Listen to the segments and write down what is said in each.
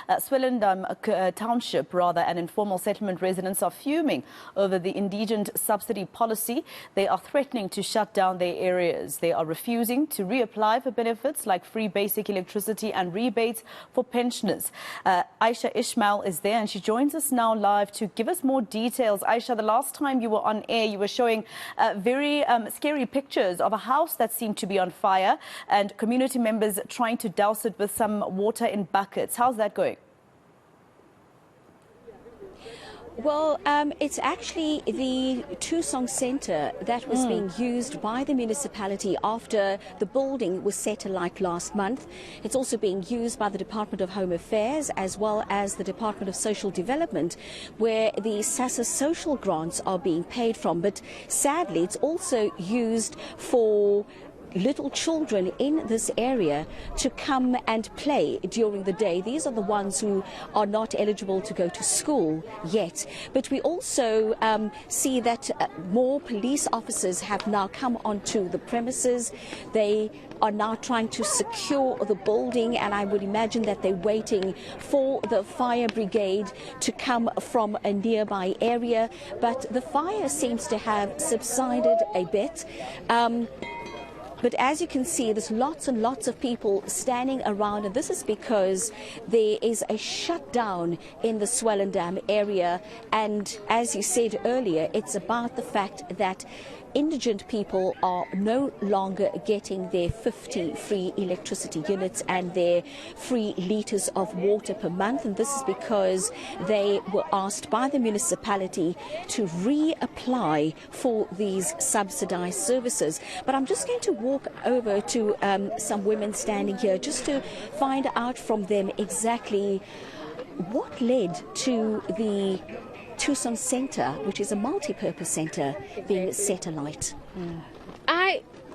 Swellendam township, and informal settlement residents are fuming over the indigent subsidy policy. They are threatening to shut down their areas. They are refusing to reapply for benefits like free basic electricity and rebates for pensioners. Ayesha Ismail is there and she joins us now live to give us more details. Ayesha, the last time you were on air, you were showing very scary pictures of a house that seemed to be on fire and community members trying to douse it with some water in buckets. How's that going? Well, it's actually the Tucson Center that was being used by the municipality after the building was set alight last month. It's also being used by the Department of Home Affairs as well as the Department of Social Development, where the SASSA social grants are being paid from. But sadly, it's also used for little children in this area to come and play during the day. These are the ones who are not eligible to go to school yet. But we also see that more police officers have now come onto the premises. They are now trying to secure the building, and I would imagine that they're waiting for the fire brigade to come from a nearby area. But the fire seems to have subsided a bit. But as you can see, there's lots and lots of people standing around, and this is because there is a shutdown in the Swellendam area. And as you said earlier, it's about the fact that indigent people are no longer getting their 50 free electricity units and their free litres of water per month. And this is because they were asked by the municipality to reapply for these subsidised services. But I'm just going to walk over to some women standing here just to find out from them exactly what led to the Tucson Center, which is a multi-purpose center, being set alight.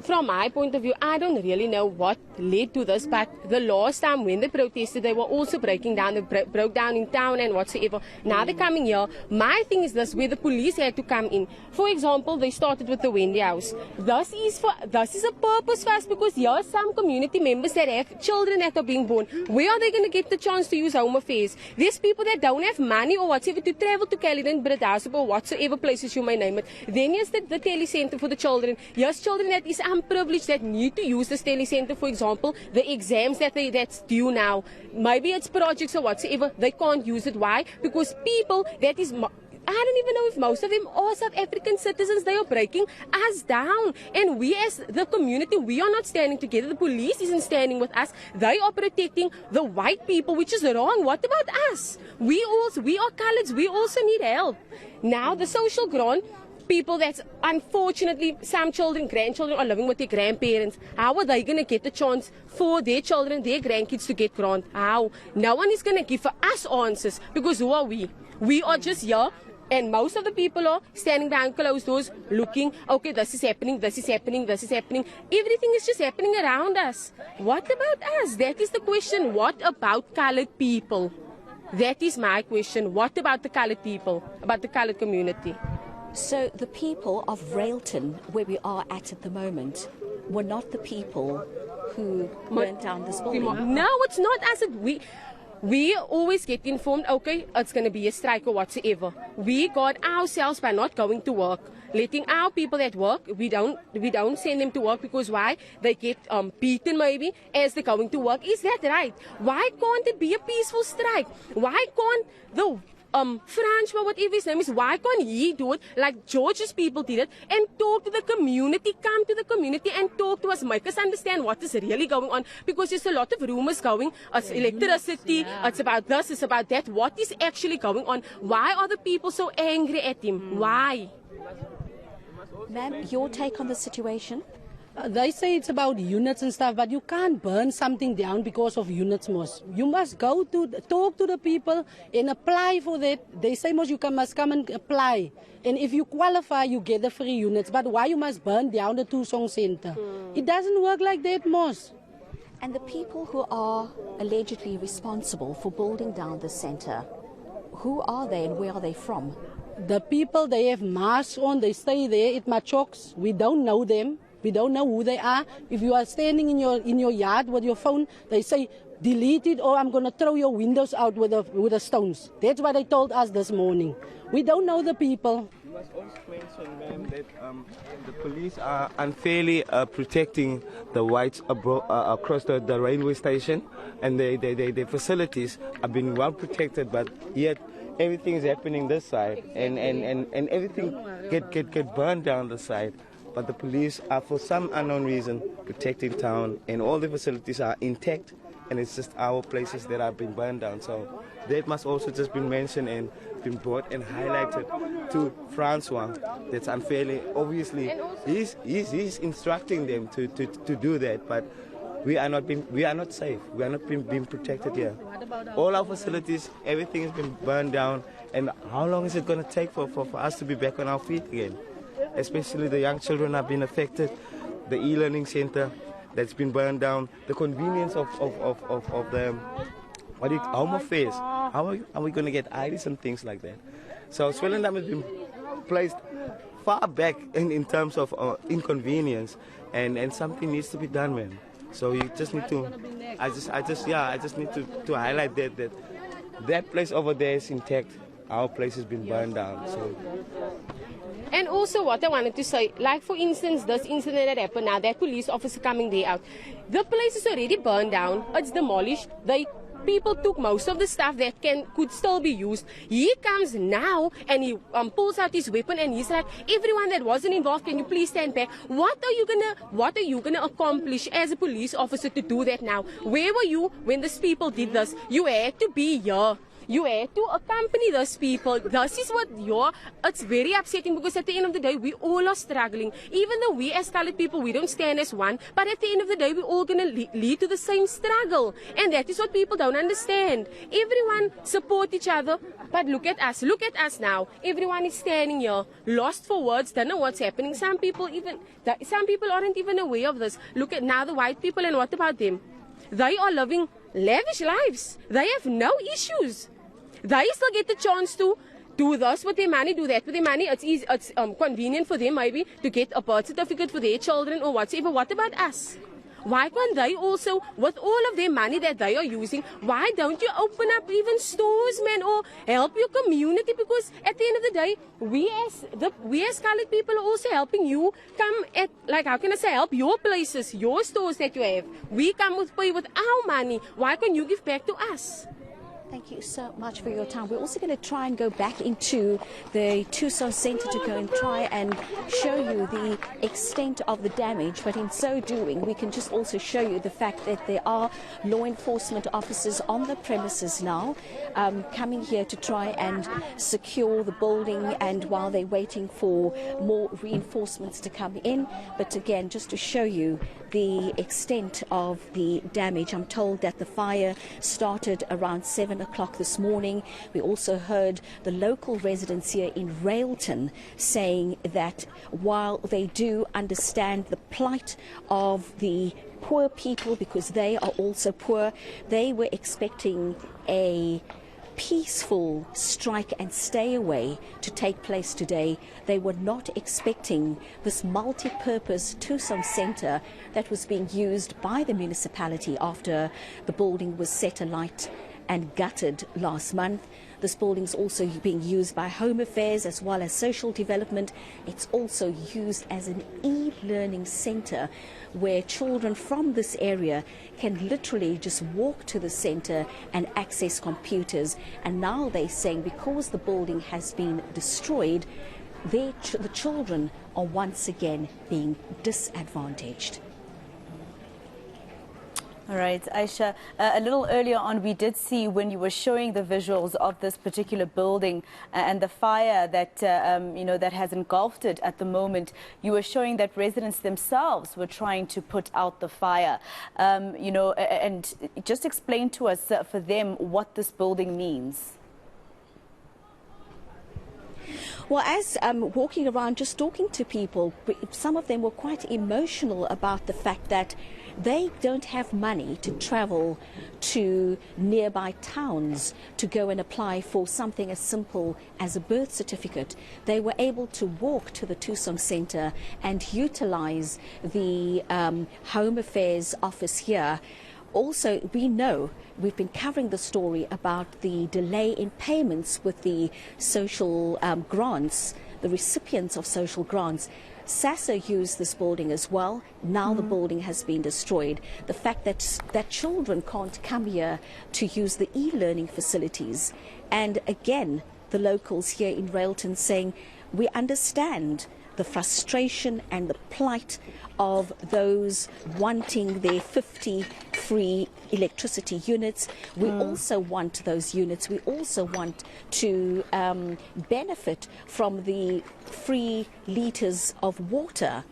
From my point of view, I don't really know what led to this, but the last time when they protested, they were also breaking down. They broke down in town and whatsoever. Now they're coming here. My thing is this, where the police had to come in. For example, they started with the Wendy House. This is a purpose for us, because here are some community members that have children that are being born. Where are they going to get the chance to use Home Affairs? There's people that don't have money or whatsoever to travel to Caledon, Bredasdorp, or whatsoever places you may name it. Then here's the telecenter for the children. Here's children that is unprivileged that need to use this telecenter. For example, the exams that's due now, maybe it's projects or whatsoever, they can't use it. Why? Because people that is, I don't even know if most of them are South African citizens. They are breaking us down, and we as the community, we are not standing together. The police isn't standing with us. They are protecting the white people, which is wrong. What about us? We are coloureds. We also need help. Now the social grant, people that's unfortunately, some children, grandchildren are living with their grandparents. How are they going to get the chance for their children, their grandkids to get grant? How? No one is going to give for us answers, because who are we? We are just here, and most of the people are standing behind closed doors looking, okay, this is happening, this is happening, this is happening. Everything is just happening around us. What about us? That is the question. What about coloured people? That is my question. What about the coloured people, about the coloured community? So the people of Railton, where we are at the moment, were not the people who burnt down this building? No, it's not us. We always get informed, okay, it's going to be a strike or whatsoever. We got ourselves by not going to work, letting our people that work, we don't send them to work, because why? They get beaten maybe as they're going to work. Is that right? Why can't it be a peaceful strike? Why can't the French, whatever his name is, why can't he do it like George's people did it and talk to the community, come to the community and talk to us, make us understand what is really going on? Because there's a lot of rumors going, it's electricity, it's about this, it's about that. What is actually going on? Why are the people so angry at him? Why? Ma'am, your take on the situation? They say it's about units and stuff, but you can't burn something down because of units, Mos. You must go to talk to the people and apply for that. They say, Mos, you must come and apply. And if you qualify, you get the free units. But why you must burn down the Tucson Center? It doesn't work like that, Mos. And the people who are allegedly responsible for building down the center, who are they and where are they from? The people, they have masks on, they stay there at Machoks. We don't know them. We don't know who they are. If you are standing in your yard with your phone, they say, delete it or I'm going to throw your windows out with the stones. That's what they told us this morning. We don't know the people. You must also mention, ma'am, that the police are unfairly protecting the whites across the railway station, and the facilities are being well protected, but yet everything is happening this side, and everything get burned down the side. But the police are, for some unknown reason, protecting town, and all the facilities are intact, and it's just our places that are being burned down. So that must also just be mentioned and been brought and highlighted to Francois. That's unfairly. Obviously, he's instructing them to do that, but we are not safe. We are not being protected here. All our facilities, everything has been burned down, and how long is it going to take for us to be back on our feet again? Especially the young children have been affected. The e-learning center that's been burned down. The convenience of the home affairs. How are we going to get IDs and things like that? So Swellendam has been placed far back in terms of inconvenience, and something needs to be done, man. So you just need to. I just need to highlight that place over there is intact. Our place has been burned down. So. And also what I wanted to say, like for instance, this incident that happened now, that police officer coming there out, the place is already burned down, it's demolished, people took most of the stuff that could still be used. He comes now and he pulls out his weapon and he's like, everyone that wasn't involved, can you please stand back? What are you gonna accomplish as a police officer to do that now? Where were you when these people did this? You had to be here. You had to accompany those people. This is what it's very upsetting, because at the end of the day, we all are struggling. Even though we as colored people, we don't stand as one, but at the end of the day, we're all going to lead to the same struggle. And that is what people don't understand. Everyone support each other, but look at us now. Everyone is standing here, lost for words, don't know what's happening. Some people aren't even aware of this. Look at now the white people, and what about them? They are living lavish lives. They have no issues. They still get the chance to do this with their money, do that with their money. It's easy, it's convenient for them maybe to get a birth certificate for their children or whatever. What about us? Why can't they also, with all of their money that they are using, why don't you open up even stores, man, or help your community? Because at the end of the day, we as colored people are also helping you come at, like, how can I say, help your places, your stores that you have. We come with pay with our money. Why can't you give back to us? Thank you so much for your time. We're also going to try and go back into the Tucson Center to go and try and show you the extent of the damage. But in so doing, we can just also show you the fact that there are law enforcement officers on the premises now, coming here to try and secure the building, and while they're waiting for more reinforcements to come in. But again, just to show you the extent of the damage. I'm told that the fire started around 7 o'clock this morning. We also heard the local residents here in Railton saying that while they do understand the plight of the poor people, because they are also poor, they were expecting a peaceful strike and stay away to take place today. They were not expecting this multi-purpose Tucson Center that was being used by the municipality after the building was set alight and gutted last month. This building is also being used by Home Affairs as well as Social Development. It's also used as an e-learning center where children from this area can literally just walk to the center and access computers. And now they're saying because the building has been destroyed, the children are once again being disadvantaged. All right, Ayesha, a little earlier on we did see when you were showing the visuals of this particular building and the fire that, that has engulfed it at the moment, you were showing that residents themselves were trying to put out the fire, and just explain to us for them what this building means. Well, as walking around, just talking to people, some of them were quite emotional about the fact that they don't have money to travel to nearby towns to go and apply for something as simple as a birth certificate. They were able to walk to the Tucson Center and utilize the Home Affairs office here Also, we know, we've been covering the story about the delay in payments with the social grants, the recipients of social grants. SASA used this building as well. Now the building has been destroyed. The fact that children can't come here to use the e-learning facilities. And again, the locals here in Railton saying, we understand the frustration and the plight of those wanting their 50 free electricity units. We also want those units. We also want to benefit from the free litres of water.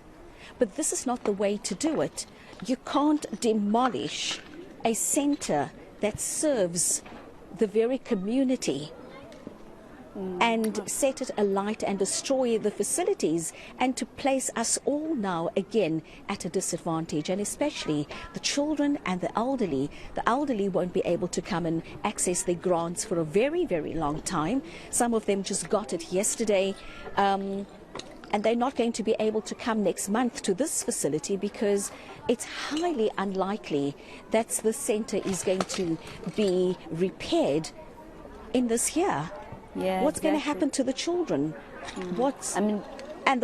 But this is not the way to do it. You can't demolish a centre that serves the very community and set it alight and destroy the facilities, and to place us all now again at a disadvantage, and especially the children and the elderly. The elderly won't be able to come and access their grants for a very, very long time. Some of them just got it yesterday, and they're not going to be able to come next month to this facility because it's highly unlikely that the centre is going to be repaired in this year. Yeah, what's going to exactly. happen to the children? What's and and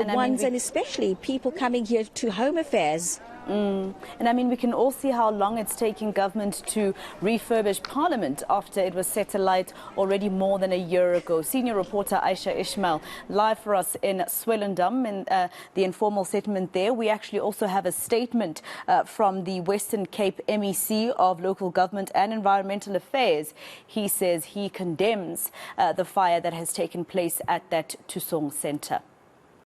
especially people coming here to Home Affairs. And I mean, we can all see how long it's taking government to refurbish Parliament after it was set alight already more than a year ago. Senior reporter Ayesha Ismail live for us in Swellendam, in the informal settlement there. We actually also have a statement from the Western Cape MEC of Local Government and Environmental Affairs. He says he condemns the fire that has taken place at that Tucson Center.